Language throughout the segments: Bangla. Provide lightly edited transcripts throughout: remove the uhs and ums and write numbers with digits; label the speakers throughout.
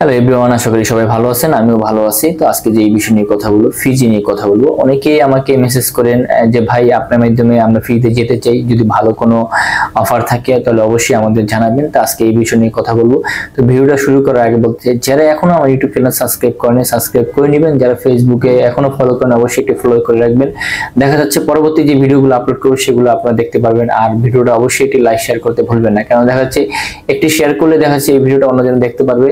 Speaker 1: হ্যালো এভরিওয়ান, আশা করি সবাই ভালো আছেন। আমিও ভালো আছি। তো আজকে যে এই বিষয় নিয়ে কথা বলবো, ফিজি নিয়ে কথা বলবো। অনেকেই আমাকে মেসেজ করেন যে ভাই আপনার মাধ্যমে আমরা ফ্রিতে যেতে চাই, যদি ভালো কোনো অফার থাকে তাহলে অবশ্যই আমাদের জানাবেন। তো আজকে এই বিষয় নিয়ে কথা বলবো। তো ভিডিওটা শুরু করার আগে বলতে, যারা এখনো আমার ইউটিউব চ্যানেল সাবস্ক্রাইব করেন সাবস্ক্রাইব করে নেবেন। যারা ফেসবুকে এখনো ফলো করেন অবশ্যই একটু ফলো করে রাখবেন। দেখা যাচ্ছে পরবর্তী যে ভিডিওগুলো আপলোড করবো সেগুলো আপনারা দেখতে পারবেন। আর ভিডিওটা অবশ্যই একটি লাইক শেয়ার করতে ভুলবেন না, কারণ দেখা যাচ্ছে একটি শেয়ার করলে দেখা যাচ্ছে এই ভিডিওটা অন্যজন দেখতে পারবে,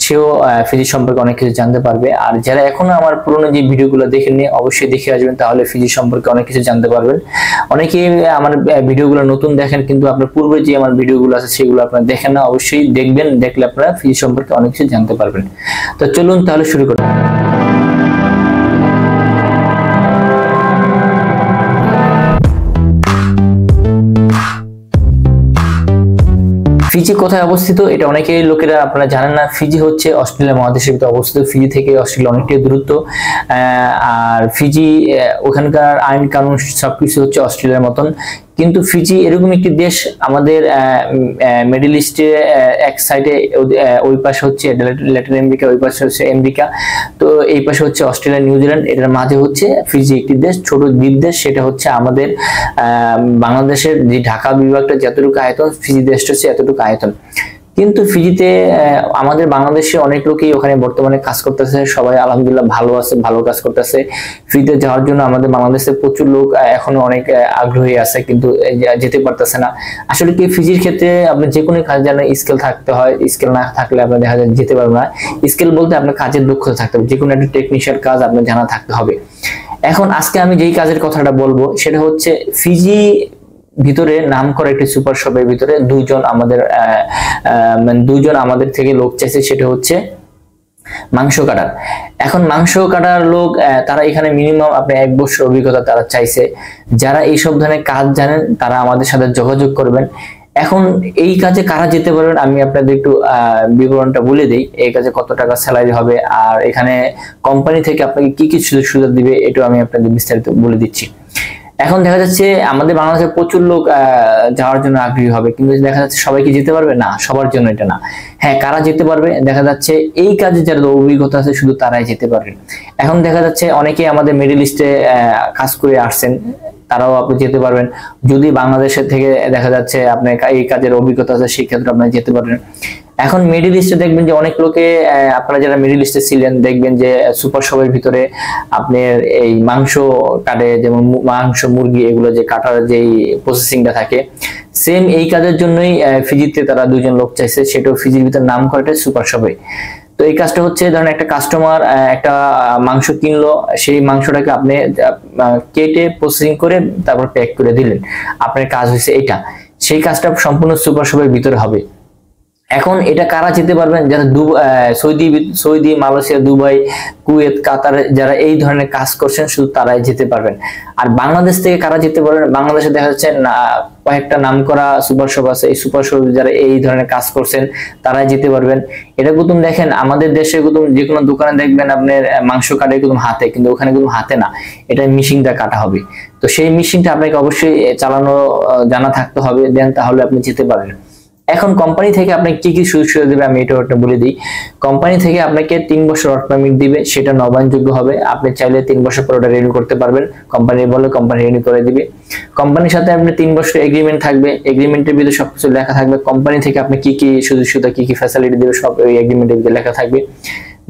Speaker 1: সেও ফিজি সম্পর্কে অনেক কিছু জানতে পারবে। আর যারা এখনো আমার পুরোনো যে ভিডিওগুলো দেখেননি অবশ্যই দেখে আসবেন, তাহলে ফিজি সম্পর্কে অনেক কিছু জানতে পারবেন। অনেকেই আমার ভিডিওগুলো নতুন দেখেন, কিন্তু আপনার পূর্বে যে আমার ভিডিওগুলো আছে সেগুলো আপনারা দেখেন না, অবশ্যই দেখবেন। দেখলে আপনারা ফিজি সম্পর্কে অনেক কিছু জানতে পারবেন। তো চলুন তাহলে শুরু করি। ফিজি কোথায় অবস্থিত এটা অনেকেই লোকেরা আপনারা জানেন না। ফিজি হচ্ছে অস্ট্রেলিয়া মহাদেশের ভিতরে অবস্থিত। ফিজি থেকে অস্ট্রেলিয়া অনেকটাই দূরত্ব। আর ফিজি ওখানকার আইন কানুন সবকিছু হচ্ছে অস্ট্রেলিয়ার মতন, কিন্তু ফিজি এরকম একটি দেশ আমাদের মিডল ইস্টে এক সাইডে, ওই পাশে হচ্ছে ল্যাটিন আমেরিকা, ওই পাশে হচ্ছে আমেরিকা, তো এই পাশে হচ্ছে অস্ট্রেলিয়া নিউজিল্যান্ড, এটার মাঝে হচ্ছে ফিজি একটি দেশ, ছোট দ্বীপ দেশ। সেটা হচ্ছে আমাদের বাংলাদেশের যে ঢাকা বিভাগটা যতটুকু আয়তন, ফিজি দেশটা হচ্ছে এতটুকু আয়তন। কিন্তু ফিজিতে আমাদের বাংলাদেশে অনেক লোকই ওখানে বর্তমানে কাজ করতেছে, সবাই আলহামদুলিল্লাহ ভালো আছে, ভালো কাজ করতেছে। ফ্রিতে যাওয়ার জন্য আমাদের বাংলাদেশে প্রচুর লোক এখনো অনেক আগ্রহী আছে, কিন্তু যেতে পারতেছে না। আসলে কি ফিজির ক্ষেত্রে আপনি যে কোনো কাজ জানেন স্কিল থাকতে হয়, স্কিল না থাকলে আপনি দেখা যায় যেতে পারবেন না। স্কিল বলতে আপনার কাজের দক্ষতা থাকতে হবে, যে কোনো একটা টেকনিশিয়াল কাজ আপনার জানা থাকতে হবে। এখন আজকে আমি যেই কাজের কথাটা বলবো সেটা হচ্ছে ফিজি ভিতরে নাম করা একটি সুপার শপের ভিতরে দুইজন আমাদের থেকে লোক চাইছে, সেটা হচ্ছে মাংস কাটার। এখন মাংস কাটার লোক তারা এখানে মিনিমাম আপনি 1 বছর অভিজ্ঞতা তারা চাইছে। যারা এইসব ধরনের কাজ জানেন তারা আমাদের সাথে যোগাযোগ করবেন। এখন এই কাজে কারা যেতে পারবেন আমি আপনাদের একটু বিবরণটা বলে দিই। এই কাজে কত টাকা স্যালারি হবে, আর এখানে কোম্পানি থেকে আপনাকে কি কি সুযোগ সুবিধা দিবে, এটাও আমি আপনাদের বিস্তারিত বলে দিচ্ছি। এখন দেখা যাচ্ছে আমাদের বাংলাদেশে প্রচুর লোক যাওয়ার জন্য আগ্রহী হবে, কিন্তু দেখা যাচ্ছে সবাই কি যেতে পারবে না, সবার জন্য এটা না। হ্যাঁ, কারা যেতে পারবে, দেখা যাচ্ছে এই কাজে যারা অভিজ্ঞতা আছে শুধু তারাই যেতে পারবে। এখন দেখা যাচ্ছে অনেকেই আমাদের মিডল ইস্টে কাজ করে আসছেন, তারাও আপনি যেতে পারবেন। যদি বাংলাদেশের থেকে দেখা যাচ্ছে আপনার এই কাজের অভিজ্ঞতা আছে সেই ক্ষেত্রে আপনি যেতে পারবেন। এখন মিডল ইস্টে দেখবেন যে অনেক লোকে, আপনারা যারা মিডল ইস্টে ছিলেন দেখবেন যে সুপার শপের ভিতরে আপনার এই মাংস কাটে, যেমন মাংস, মুরগি, এগুলো যে কাটার যেই প্রসেসিংটা থাকে, সেম এই কাজের জন্যই ফিজিতে তারা দুজন লোক চাইছে, সেটাও ফিজির ভিতরে নাম করাটা সুপার শপে। তো এই কাজটা হচ্ছে ধরেন একটা কাস্টমার একটা মাংস কিনলো, সেই মাংসটাকে আপনি কেটে প্রসেসিং করে তারপর প্যাক করে দিলেন, আপনার কাজ হয়েছে এটা। সেই কাজটা সম্পূর্ণ সুপার শপের ভিতরে হবে। এখন এটা কারা যেতে পারবেন, যারা সৌদি, মালয়েশিয়া, দুবাই, কুয়েত, কাতার যারা এই ধরনের কাজ করছেন শুধু তারাই যেতে পারবেন। আর বাংলাদেশ থেকে কারা যেতে পারবেন, বাংলাদেশে দেখা যাচ্ছে কয়েকটা নাম করা সুপার শপ আছে, এই সুপার শপ যারা এই ধরনের কাজ করছেন তারাই যেতে পারবেন। এটা কুতুম দেখেন আমাদের দেশে কুতুম যে কোনো দোকানে দেখবেন আপনার মাংস কাটে কুতুম হাতে, কিন্তু ওখানে কুতুম হাতে না, এটা মেশিনটা কাটা হবে। তো সেই মেশিনটা আপনাকে অবশ্যই চালানো জানা থাকতে হবে, দেন তাহলে আপনি যেতে পারবেন। এখন কোম্পানি থেকে আপনাকে কি কি সুযোগ সুবিধা দেবে আমি এটা বলে দিই। কোম্পানি থেকে আপনাকে 3 বছর ওয়ার্ক পারমিট দিবে, সেটা নবায়নযোগ্য হবে। আপনি চাইলে 3 বছর পর ওটা রিনিউ করতে পারবেন, কোম্পানি বলে কোম্পানি রিনিউ করে দিবে। কোম্পানির সাথে আপনি 3 বছর এগ্রিমেন্ট থাকবে, এগ্রিমেন্টের ভিতরে সবকিছু লেখা থাকবে, কোম্পানি থেকে আপনি কি কি সুযোগ সুবিধা, কি কি ফ্যাসিলিটি দেবে সব ওই এগ্রিমেন্টের ভিতরে লেখা থাকবে।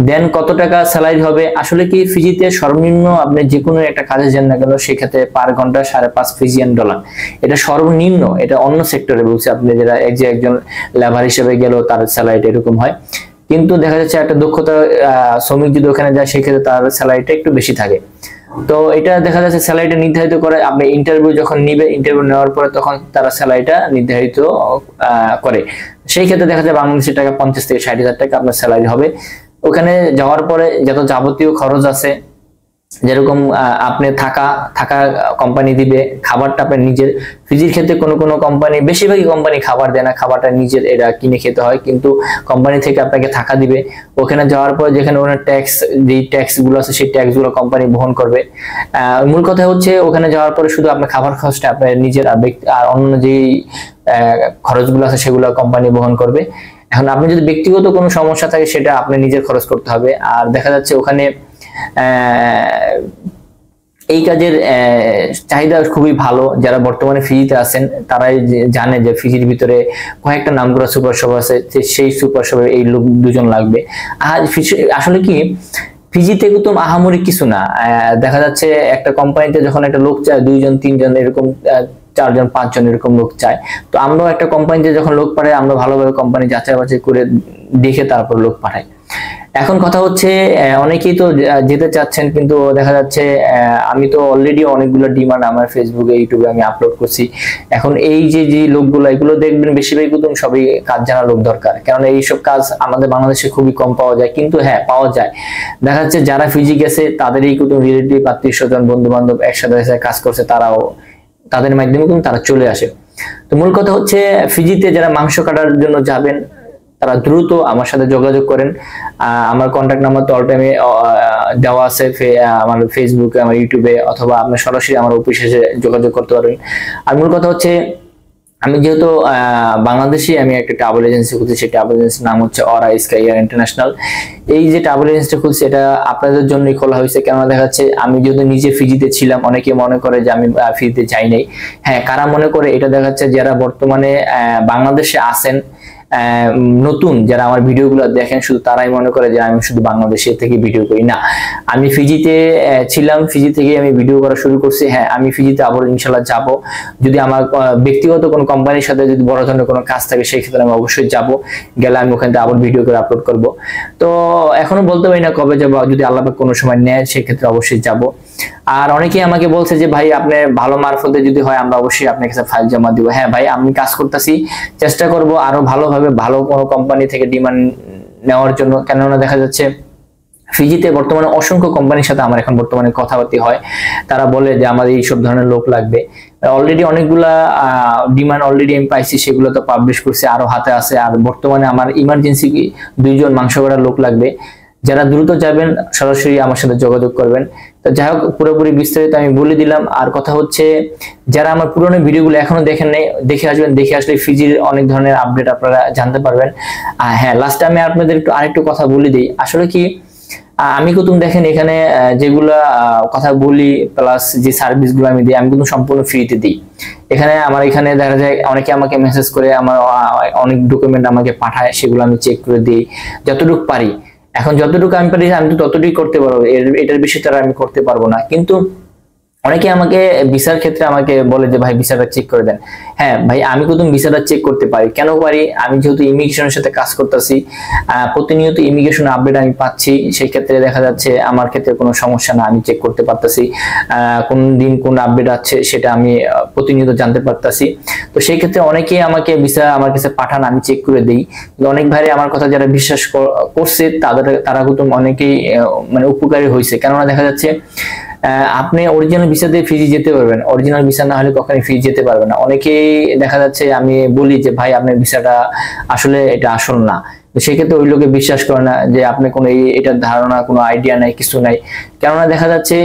Speaker 1: দেন কত টাকা স্যালারি হবে, আসলে কি ফিজিতে সর্বনিম্ন আপনি যে কোনো একটা কাজে যান না কেন সেক্ষেত্রে পার ঘন্টা $5.5 ফিজিয়ান ডলার, এটা সর্বনিম্ন। এটা অন্য সেক্টরে বলছে, আপনি যারা একজন লেবার হিসেবে গেল তার স্যালারিটা এরকম হয়। কিন্তু দেখা যাচ্ছে একটা দক্ষতা শ্রমিক যদি ওখানে যায় সেক্ষেত্রে তার স্যালারিটা একটু বেশি থাকে। তো এটা দেখা যাচ্ছে স্যালারিটা নির্ধারিত করে আপনি ইন্টারভিউ যখন নিবে, ইন্টারভিউ নেওয়ার পরে তখন তারা স্যালারিটা নির্ধারিত করে। সেই ক্ষেত্রে দেখা যায় বাংলাদেশের টাকা 50 থেকে 60 হাজার টাকা আপনার স্যালারি হবে। ওখানে যাওয়ার পরে যত যাবতীয় খরচ আছে, যেরকম আপনি থাকা কোম্পানি দিবে, খাবারটা আপনার নিজের। ফিজির ক্ষেত্রে কোনো কোম্পানি, বেশিরভাগই কোম্পানি খাবার দেয় না, খাবারটা নিজের এটা কিনে খেতে হয়, কিন্তু কোম্পানি থেকে আপনাকে থাকা দিবে। ওখানে যাওয়ার পর যেখানে ওনার ট্যাক্স, যেই ট্যাক্স গুলো আছে সেই ট্যাক্স গুলো কোম্পানি বহন করবে। মূল কথা হচ্ছে ওখানে যাওয়ার পরে শুধু আপনার খাবার খরচটা আপনার নিজের, আর অন্য যেই খরচগুলো আছে সেগুলো কোম্পানি বহন করবে। এখন আপনি যদি ব্যক্তিগত কোনো সমস্যা থাকে সেটা আপনি নিজের খরচ করতে হবে। আর দেখা যাচ্ছে ওখানে এই কাজের চাহিদা খুবই ভালো। যারা বর্তমানে ফিজিতে আছেন তারাই জানে যে ফিজির ভিতরে কয়েকটা নামকরা সুপার শপ আছে, সেই সুপার শপে এই লোক দুজন লাগবে। আর আসলে কি ফিজিতে তো আহামরি কিছু না। দেখা যাচ্ছে একটা কোম্পানিতে যখন একটা লোক চায় 2 জন 3 জন এরকম 4 জন 5 জন এরকম লোক চায়, তো আমরাও একটা কোম্পানিতে যখন লোক পাঠাই আমরা ভালোভাবে কোম্পানি যাচাই বাছাই করে দেখে তারপর লোক পাঠাই। এখন কথা হচ্ছে অনেকেই তো যেতে চাচ্ছেন, কিন্তু দেখা যাচ্ছে আমি তো অলরেডি অনেকগুলো ডিমান্ড আমার ফেসবুকে ইউটিউবে আমি আপলোড করছি। এখন এই যে লোকগুলো এগুলো দেখবেন বেশিরভাগই কিন্তু সবই কাজ জানা লোক দরকার, কারণ এইসব কাজ আমাদের বাংলাদেশে খুবই কম পাওয়া যায়। কিন্তু হ্যাঁ পাওয়া যায়। দেখা যাচ্ছে যারা ফিজি গেছে তাদেরই কিন্তু রিলেটিভ আত্মীয় স্বজন বন্ধু বান্ধব একসাথে কাজ করছে, তারাও তাদের মাধ্যমে কিন্তু তারা চলে আসে। তো মূল কথা হচ্ছে ফিজিতে যারা মাংস কাটার জন্য যাবেন তারা দ্রুত আমার সাথে যোগাযোগ করেন। আমার কন্ট্যাক্ট নাম্বার তো অল টাইমে দেওয়া আছে আমার ফেসবুকে, আমার ইউটিউবে, অথবা আপনি সরাসরি আমার অফিসে এসে যোগাযোগ করতে পারবেন। আর মূল কথা হচ্ছে আমি যেহেতু বাংলাদেশে আমি একটা ট্রাভেল এজেন্সি খুলছি, সেই ট্রাভেল এজেন্সির নাম হচ্ছে অরা স্কাই এয়ার ইন্টারন্যাশনাল। এই যে ট্রাভেল এজেন্সিটা খুলছি এটা আপনাদের জন্যই খোলা হয়েছে। কেননা দেখা যাচ্ছে আমি যেহেতু নিজে ফিজিতে ছিলাম, অনেকে মনে করে যে আমি ফিজিতে যাই নাই। হ্যাঁ, কারা মনে করে এটা দেখা যাচ্ছে যারা বর্তমানে বাংলাদেশে আছেন, নতুন যারা আমার ভিডিওগুলো দেখেন শুধু তারাই মনে করে যে আমি শুধু বাংলাদেশে থেকে ভিডিও করি। না, আমি ফিজিতে ছিলাম, ফিজি থেকে আমি ভিডিও করা শুরু করছি। হ্যাঁ, আমি ফিজিতে আবার ইনশাল্লাহ যাব। যদি আমার ব্যক্তিগত কোনো কোম্পানির সাথে যদি বড় ধরনের কোনো কাজ থাকে সেই ক্ষেত্রে আমি অবশ্যই যাব। গেলে আমি ওখানে আবার ভিডিও করে আপলোড করব। তো এখনো বলতে পারি না কবে যাব, যদি আল্লাহ পাক কোনো সময় নেয় সেই ক্ষেত্রে অবশ্যই যাব। আর অনেকেই আমাকে বলছে যে ভাই আপনি ভালো মারফতে যদি হয় আমরা অবশ্যই আপনার কাছে ফাইল জমা দিব। হ্যাঁ ভাই, আমি কাজ করতেছি, চেষ্টা করব আরো ভালোভাবে ভালো কোনো কোম্পানি থেকে ডিমান্ড নেওয়ার জন্য। কেননা দেখা যাচ্ছে ফিজিতে বর্তমানে অসংখ্য কোম্পানির সাথে আমার এখন বর্তমানে কথাবার্তা হয়। তারা বলে যে আমাদের এইসব ধরনের লোক লাগবে। অলরেডি অনেকগুলা ডিমান্ড অলরেডি আমি পাইছি, সেগুলো তো পাবলিশ করছি, আরো হাতে আছে। আর বর্তমানে আমার ইমার্জেন্সি 2 জন মাংস কাটার লোক লাগবে। যারা দ্রুত যাবেন সরাসরি আমার সাথে যোগাযোগ করবেন। তো যাই হোক, পুরোপুরি বিস্তারিত আমি বলে দিলাম। আর কথা হচ্ছে যারা আমার পুরোনো ভিডিওগুলো এখনো দেখেন নাই, দেখে আসবেন। দেখে আসলে ফিজির অনেক ধরনের আপডেট আপনারা জানতে পারবেন। হ্যাঁ, লাস্টে আমি আপনাদের আরেকটু কথা বলে দিই। আসলে কি আমি কিন্তু দেখেন এখানে যেগুলা কথা বলি প্লাস যে সার্ভিসগুলো আমি দিই, আমি কিন্তু সম্পূর্ণ ফ্রিতে দিই। আমার এখানে দেখা যায় অনেকে আমাকে মেসেজ করে আমার অনেক ডকুমেন্ট আমাকে পাঠায়, সেগুলো আমি চেক করে দিই যতটুকু পারি। এখন যতটুকু আমি পারি আমি তো ততটুকুই করতে পারবো, এটার বেশি তারা আমি করতে পারবো না। কিন্তু অনেকে আমাকে ভিসার ক্ষেত্রে আমাকে বলে যে ভাই ভিসাটা চেক করে দেন। হ্যাঁ ভাই, আমি কিন্তু ভিসাটা চেক করতে পারি। কেন পারি? আমি যেহেতু ইমিগ্রেশনের সাথে কাজ করতেছি, প্রতিনিয়ত ইমিগ্রেশন আপডেট আমি পাচ্ছি। সেই ক্ষেত্রে দেখা যাচ্ছে আমার ক্ষেত্রে কোনো সমস্যা না, আমি চেক করতে পারতেছি। কোন দিন কোন আপডেট আছে সেটা আমি প্রতিনিয়ত জানতে পারতেছি। তো সেই ক্ষেত্রে অনেকেই আমাকে ভিসা আমার কাছে পাঠান, আমি চেক করে দিই। অনেক ভাই আমার কথা যারা বিশ্বাস করছে তারা কিন্তু অনেকেই মানে উপকারী হয়েছে। কেননা দেখা যাচ্ছে আপনি অরিজিনাল ভিসা দিয়ে ফিজি যেতে পারবেন, অরিজিনাল ভিসা না হলে কখনোই ফিজি যেতে পারবেন না। অনেকেই দেখা যাচ্ছে আমি বলি যে ভাই আপনার ভিসাটা আসলে এটা আসল না, সেক্ষেত্রে ওই লোকে বিশ্বাস করে না, যে আপনি কোনো এটার ধারণা কোনো আইডিয়া নাই, কিছু নাই। কেননা দেখা যাচ্ছে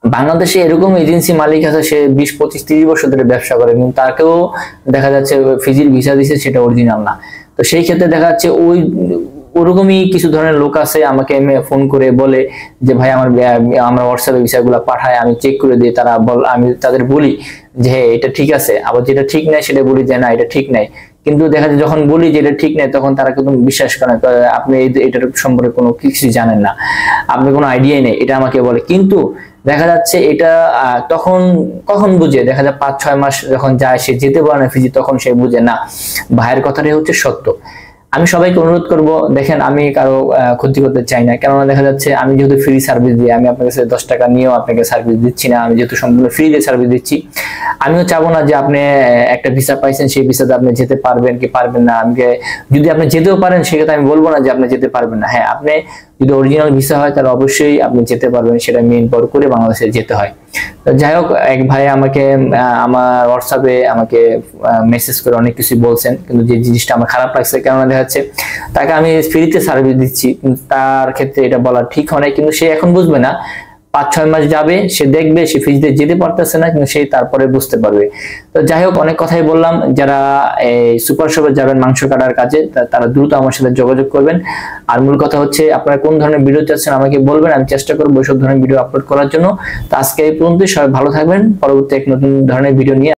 Speaker 1: বাংলাদেশে এরকম এজেন্সি মালিক আছে, সে 20, 25, 30 বছর ধরে ব্যবসা করে, কিন্তু তাকেও দেখা যাচ্ছে ফিজির ভিসা দিচ্ছে, সেটা অরিজিনাল না। তো সেই ক্ষেত্রে দেখা যাচ্ছে ওরকমই কিছু ধরনের লোক আছে আমাকে ফোন করে বলে যে ভাই আমরা হোয়াটসঅ্যাপে ভিসাগুলো পাঠাই, আমি চেক করে দিই। আমি তাদের বলি যে হ্যাঁ এটা ঠিক আছে, আবার যেটা ঠিক নাই সেটা বলি যে না এটা ঠিক নাই। কিন্তু দেখা যায় যখন বলি যে এটা ঠিক নাই, তখন তারা কিন্তু বিশ্বাস করে না, আপনি এটার সম্পর্কে কোনো কিছু জানেন না, আপনি কোনো আইডিয়াই নেই, এটা আমাকে বলে। কিন্তু দেখা যাচ্ছে এটা কখন বুঝে, দেখা যায় 5-6 মাস যখন যায়, সে যেতে পারে না ফিজি, তখন সে বুঝে না ভাইয়ের কথাটাই হচ্ছে সত্য। আমি সবাইকে অনুরোধ করব, দেখেন আমি কারো ক্ষতি করতে চাই না। কেননা দেখা যাচ্ছে আমি যেহেতু ফ্রি সার্ভিস দিই, আমি আপনার কাছে 10 টাকা নিয়েও আপনাকে সার্ভিস দিচ্ছি না, আমি যেহেতু সম্পূর্ণ ফ্রি দিয়ে সার্ভিস দিচ্ছি। আমিও চাবো না যে আপনি একটা ভিসা পাইছেন, সেই ভিসাতে আপনি যেতে পারবেন কি পারবেন না। যদি আপনি যেতেও পারেন সেক্ষেত্রে আমি বলবো না যে আপনি যেতে পারবেন না। হ্যাঁ, আপনি যদি অরিজিনাল ভিসা হয় তাহলে অবশ্যই আপনি যেতে পারবেন, সেটা মেইন পর করে বাংলাদেশে যেতে হয়। যাই হোক, এক ভাই আমাকে আমার হোয়াটসঅ্যাপে আমাকে মেসেজ করে অনেক কিছু বলছেন, কিন্তু যে জিনিসটা আমার খারাপ লাগছে, কেননা দেখা যাচ্ছে তাকে আমি ফ্রিতে সার্ভিস দিচ্ছি, তার ক্ষেত্রে এটা বলা ঠিক হয় না। কিন্তু সে এখন বুঝবে না, 5-6 মাস যাবে, সে দেখবে সে ফিজ দিয়ে যেতে পারতেছে না, কিন্তু সেই তারপরে বুঝতে পারবে। তো যাই হোক, অনেক কথাই বললাম। যারা এই সুপার শপে যাবেন মাংস কাটার কাজে, তারা দ্রুত আমার সাথে যোগাযোগ করবেন। আর মূল কথা হচ্ছে, আপনারা কোন ধরনের ভিডিও চাচ্ছেন আমাকে বলবেন, আমি চেষ্টা করবো ওইসব ধরনের ভিডিও আপলোড করার জন্য। তো আজকে এই পর্যন্ত, সবাই ভালো থাকবেন। পরবর্তী এক নতুন ধরনের ভিডিও নিয়ে